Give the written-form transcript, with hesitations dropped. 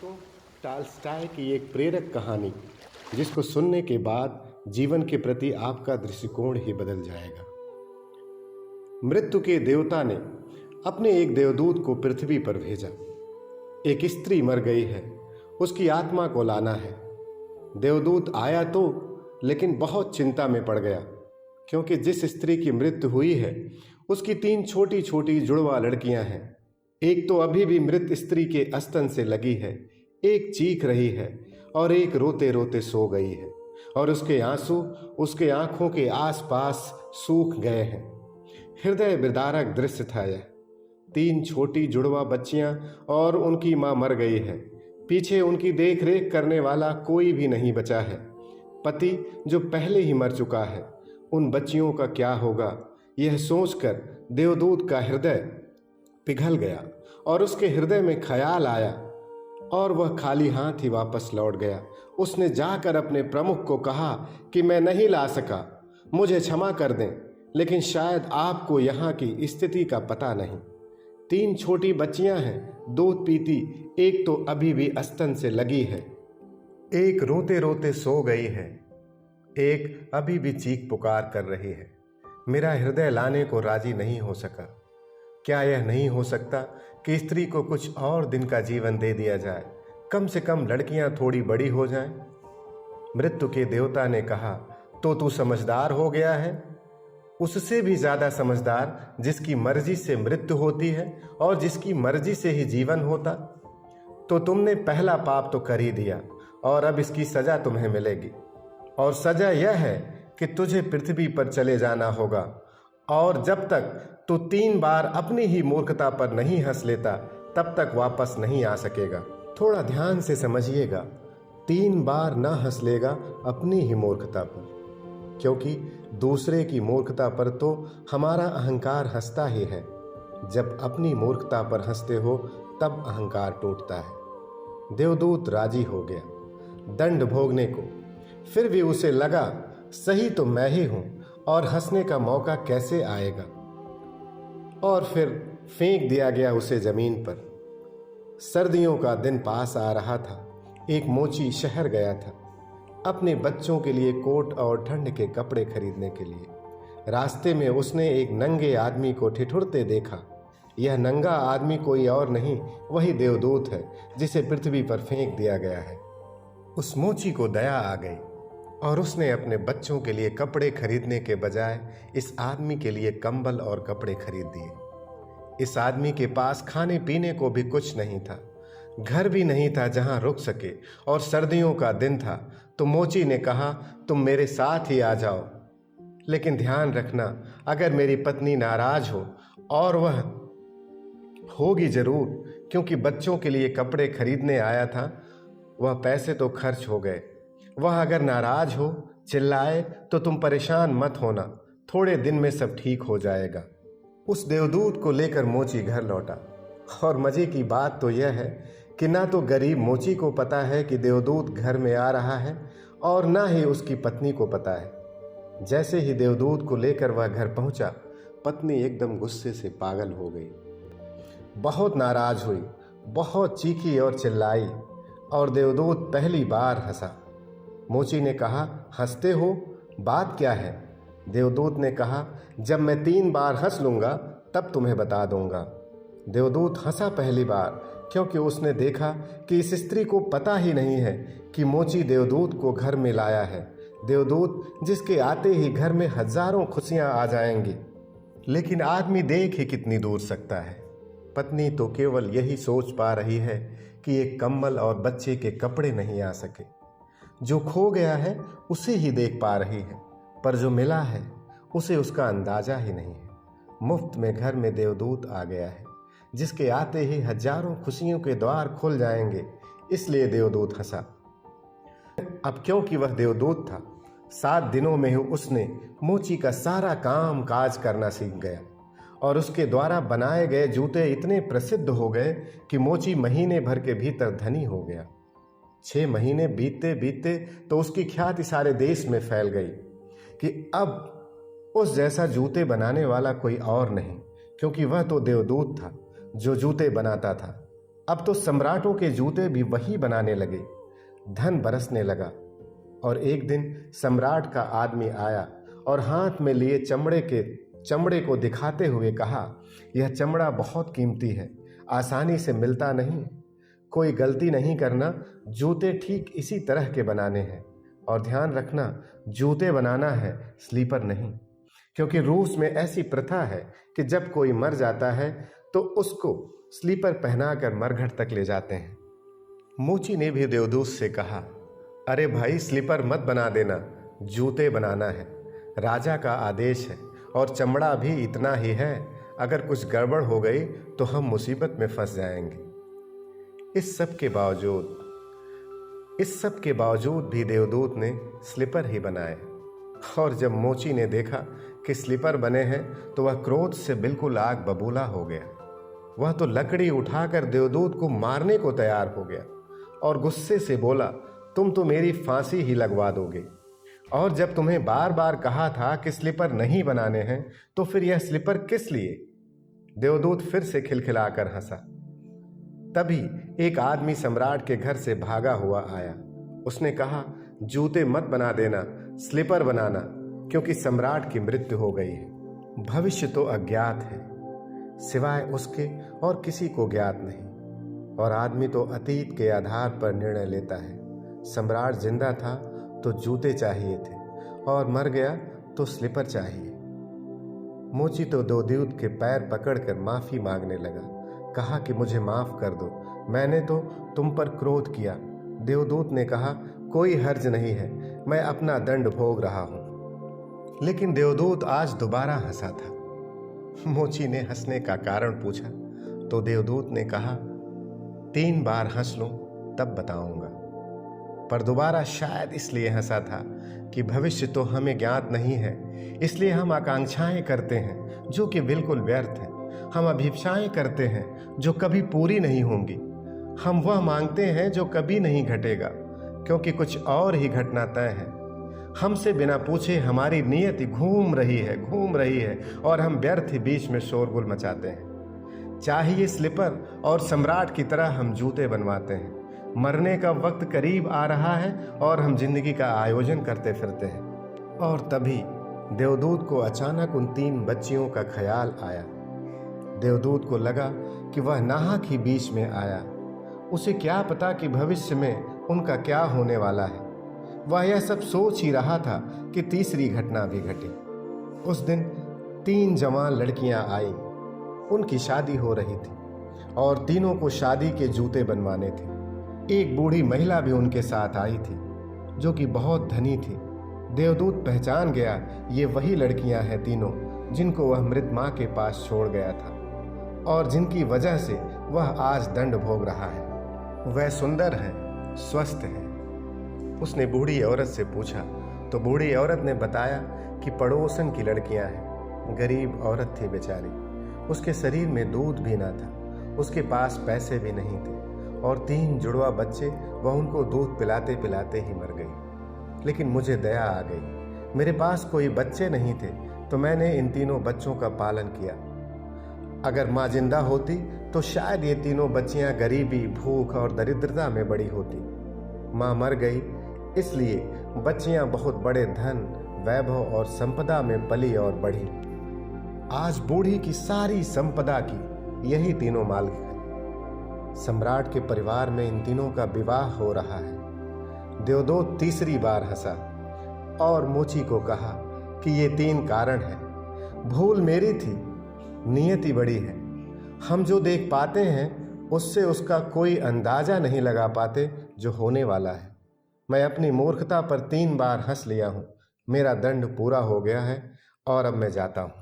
दोस्तों, टॉल्स्टॉय की एक प्रेरक कहानी जिसको सुनने के बाद जीवन के प्रति आपका दृष्टिकोण ही बदल जाएगा। मृत्यु के देवता ने अपने एक देवदूत को पृथ्वी पर भेजा। एक स्त्री मर गई है, उसकी आत्मा को लाना है। देवदूत आया तो, लेकिन बहुत चिंता में पड़ गया, क्योंकि जिस स्त्री की मृत्यु हुई है उसकी 3 छोटी छोटी जुड़वा लड़कियां हैं। एक तो अभी भी मृत स्त्री के अस्तन से लगी है, एक चीख रही है और एक रोते रोते सो गई है, और उसके आंसू उसके आंखों के आसपास सूख गए हैं। हृदय विदारक दृश्य था यह। 3 छोटी जुड़वा बच्चियां और उनकी मां मर गई है। पीछे उनकी देख रेख करने वाला कोई भी नहीं बचा है। पति जो पहले ही मर चुका है, उन बच्चियों का क्या होगा, यह सोचकर देवदूत का हृदय पिघल गया और उसके हृदय में ख्याल आया, और वह खाली हाथ ही वापस लौट गया। उसने जाकर अपने प्रमुख को कहा कि मैं नहीं ला सका, मुझे क्षमा कर दें, लेकिन शायद आपको यहाँ की स्थिति का पता नहीं। 3 छोटी बच्चियां हैं, दूध पीती, एक तो अभी भी अस्तन से लगी है, एक रोते रोते सो गई है, एक अभी भी चीख पुकार कर रही है। मेरा हृदय लाने को राजी नहीं हो सका। क्या यह नहीं हो सकता कि स्त्री को कुछ और दिन का जीवन दे दिया जाए, कम से कम लड़कियां थोड़ी बड़ी हो जाएं? मृत्यु के देवता ने कहा, तो तू समझदार हो गया है, उससे भी ज्यादा समझदार जिसकी मर्जी से मृत्यु होती है और जिसकी मर्जी से ही जीवन होता। तो तुमने पहला पाप तो कर ही दिया, और अब इसकी सजा तुम्हें मिलेगी। और सजा यह है कि तुझे पृथ्वी पर चले जाना होगा, और जब तक तू 3 बार अपनी ही मूर्खता पर नहीं हंस लेता, तब तक वापस नहीं आ सकेगा। थोड़ा ध्यान से समझिएगा, 3 बार ना हंस लेगा अपनी ही मूर्खता पर, क्योंकि दूसरे की मूर्खता पर तो हमारा अहंकार हंसता ही है। जब अपनी मूर्खता पर हंसते हो तब अहंकार टूटता है। देवदूत राजी हो गया दंड भोगने को। फिर भी उसे लगा, सही तो मैं ही हूं, और हंसने का मौका कैसे आएगा। और फिर फेंक दिया गया उसे जमीन पर। सर्दियों का दिन पास आ रहा था। एक मोची शहर गया था अपने बच्चों के लिए कोट और ठंड के कपड़े खरीदने के लिए। रास्ते में उसने एक नंगे आदमी को ठिठुरते देखा। यह नंगा आदमी कोई और नहीं, वही देवदूत है जिसे पृथ्वी पर फेंक दिया गया है। उस मोची को दया आ गई, और उसने अपने बच्चों के लिए कपड़े खरीदने के बजाय इस आदमी के लिए कंबल और कपड़े खरीद दिए। इस आदमी के पास खाने पीने को भी कुछ नहीं था, घर भी नहीं था जहां रुक सके, और सर्दियों का दिन था। तो मोची ने कहा, तुम मेरे साथ ही आ जाओ, लेकिन ध्यान रखना, अगर मेरी पत्नी नाराज हो, और वह होगी जरूर, क्योंकि बच्चों के लिए कपड़े खरीदने आया था, वह पैसे तो खर्च हो गए। वह अगर नाराज हो, चिल्लाए, तो तुम परेशान मत होना, थोड़े दिन में सब ठीक हो जाएगा। उस देवदूत को लेकर मोची घर लौटा, और मजे की बात तो यह है कि ना तो गरीब मोची को पता है कि देवदूत घर में आ रहा है, और ना ही उसकी पत्नी को पता है। जैसे ही देवदूत को लेकर वह घर पहुंचा, पत्नी एकदम गुस्से से पागल हो गई, बहुत नाराज हुई, बहुत चीखी और चिल्लाई, और देवदूत पहली बार हंसा। मोची ने कहा, हंसते हो, बात क्या है? देवदूत ने कहा, जब मैं 3 बार हंस लूंगा तब तुम्हें बता दूंगा। देवदूत हंसा पहली बार, क्योंकि उसने देखा कि इस स्त्री को पता ही नहीं है कि मोची देवदूत को घर में लाया है। देवदूत जिसके आते ही घर में हजारों खुशियां आ जाएंगी, लेकिन आदमी देख ही कितनी दूर सकता है। पत्नी तो केवल यही सोच पा रही है कि एक कंबल और बच्चे के कपड़े नहीं आ सके। जो खो गया है उसे ही देख पा रही है, पर जो मिला है उसे उसका अंदाजा ही नहीं है। मुफ्त में घर में देवदूत आ गया है, जिसके आते ही हजारों खुशियों के द्वार खुल जाएंगे, इसलिए देवदूत हंसा। अब क्योंकि वह देवदूत था, 7 दिनों में ही उसने मोची का सारा काम काज करना सीख गया, और उसके द्वारा बनाए गए जूते इतने प्रसिद्ध हो गए कि मोची महीने भर के भीतर धनी हो गया। 6 महीने बीतते बीतते तो उसकी ख्याति सारे देश में फैल गई कि अब उस जैसा जूते बनाने वाला कोई और नहीं, क्योंकि वह तो देवदूत था जो जूते बनाता था। अब तो सम्राटों के जूते भी वही बनाने लगे। धन बरसने लगा और एक दिन सम्राट का आदमी आया और हाथ में लिए चमड़े को दिखाते हुए कहा, यह चमड़ा बहुत कीमती है, आसानी से मिलता नहीं। कोई गलती नहीं करना, जूते ठीक इसी तरह के बनाने हैं। और ध्यान रखना, जूते बनाना है, स्लीपर नहीं। क्योंकि रूस में ऐसी प्रथा है कि जब कोई मर जाता है तो उसको स्लीपर पहनाकर मरघट तक ले जाते हैं। मोची ने भी देवदूत से कहा, अरे भाई, स्लीपर मत बना देना, जूते बनाना है। राजा का आदेश है और चमड़ा भी इतना ही है। अगर कुछ गड़बड़ हो गई तो हम मुसीबत में फंस जाएंगे। इस सब के बावजूद भी देवदूत ने स्लीपर ही बनाए। और जब मोची ने देखा कि स्लीपर बने हैं तो वह क्रोध से बिल्कुल आग बबूला हो गया। वह तो लकड़ी उठाकर देवदूत को मारने को तैयार हो गया और गुस्से से बोला, तुम तो मेरी फांसी ही लगवा दोगे। और जब तुम्हें बार बार कहा था कि स्लीपर नहीं बनाने हैं तो फिर यह स्लीपर किस लिए? देवदूत फिर से खिलखिलाकर हंसा। तभी एक आदमी सम्राट के घर से भागा हुआ आया। उसने कहा, जूते मत बना देना, स्लीपर बनाना, क्योंकि सम्राट की मृत्यु हो गई है। भविष्य तो अज्ञात है, सिवाय उसके और किसी को ज्ञात नहीं। और आदमी तो अतीत के आधार पर निर्णय लेता है। सम्राट जिंदा था तो जूते चाहिए थे और मर गया तो स्लीपर चाहिए। मोची तो देवदूत के पैर पकड़कर माफी मांगने लगा। कहा कि मुझे माफ कर दो, मैंने तो तुम पर क्रोध किया। देवदूत ने कहा, कोई हर्ज नहीं है, मैं अपना दंड भोग रहा हूं। लेकिन देवदूत आज दोबारा हंसा था। मोची ने हंसने का कारण पूछा तो देवदूत ने कहा, 3 बार हंस लो तब बताऊंगा। पर दोबारा शायद इसलिए हंसा था कि भविष्य तो हमें ज्ञात नहीं है, इसलिए हम आकांक्षाएं करते हैं जो कि बिल्कुल व्यर्थ है। हम अभिप्साएं करते हैं जो कभी पूरी नहीं होंगी। हम वह मांगते हैं जो कभी नहीं घटेगा, क्योंकि कुछ और ही घटना तय है। हमसे बिना पूछे हमारी नियति घूम रही है और हम व्यर्थ ही बीच में शोरगुल मचाते हैं। चाहिए स्लीपर और सम्राट की तरह हम जूते बनवाते हैं। मरने का वक्त करीब आ रहा है और हम जिंदगी का आयोजन करते फिरते हैं। और तभी देवदूत को अचानक उन 3 बच्चियों का ख्याल आया। देवदूत को लगा कि वह नाहक ही बीच में आया। उसे क्या पता कि भविष्य में उनका क्या होने वाला है। वह यह सब सोच ही रहा था कि तीसरी घटना भी घटी। उस दिन 3 जवान लड़कियां आईं। उनकी शादी हो रही थी और तीनों को शादी के जूते बनवाने थे। एक बूढ़ी महिला भी उनके साथ आई थी जो कि बहुत धनी थी। देवदूत पहचान गया, ये वही लड़कियां हैं तीनों जिनको वह मृत मां के पास छोड़ गया था और जिनकी वजह से वह आज दंड भोग रहा है। वह सुंदर है, स्वस्थ है। उसने बूढ़ी औरत से पूछा तो बूढ़ी औरत ने बताया कि पड़ोसन की लड़कियां हैं। गरीब औरत थी बेचारी, उसके शरीर में दूध भी ना था, उसके पास पैसे भी नहीं थे और 3 जुड़वा बच्चे वह उनको दूध पिलाते पिलाते ही मर गई। लेकिन मुझे दया आ गई। मेरे पास कोई बच्चे नहीं थे तो मैंने इन तीनों बच्चों का पालन किया। अगर माँ जिंदा होती तो शायद ये तीनों बच्चियां गरीबी, भूख और दरिद्रता में बड़ी होती। माँ मर गई, इसलिए बच्चियां बहुत बड़े धन, वैभव और संपदा में पली और बढ़ी। आज बूढ़ी की सारी संपदा की यही तीनों मालिक हैं। सम्राट के परिवार में इन तीनों का विवाह हो रहा है। देवदूत तीसरी बार हंसा और मोची को कहा कि ये 3 कारण हैं। भूल मेरी थी, नियति बड़ी है। हम जो देख पाते हैं उससे उसका कोई अंदाजा नहीं लगा पाते जो होने वाला है। मैं अपनी मूर्खता पर 3 बार हंस लिया हूँ। मेरा दंड पूरा हो गया है और अब मैं जाता हूँ।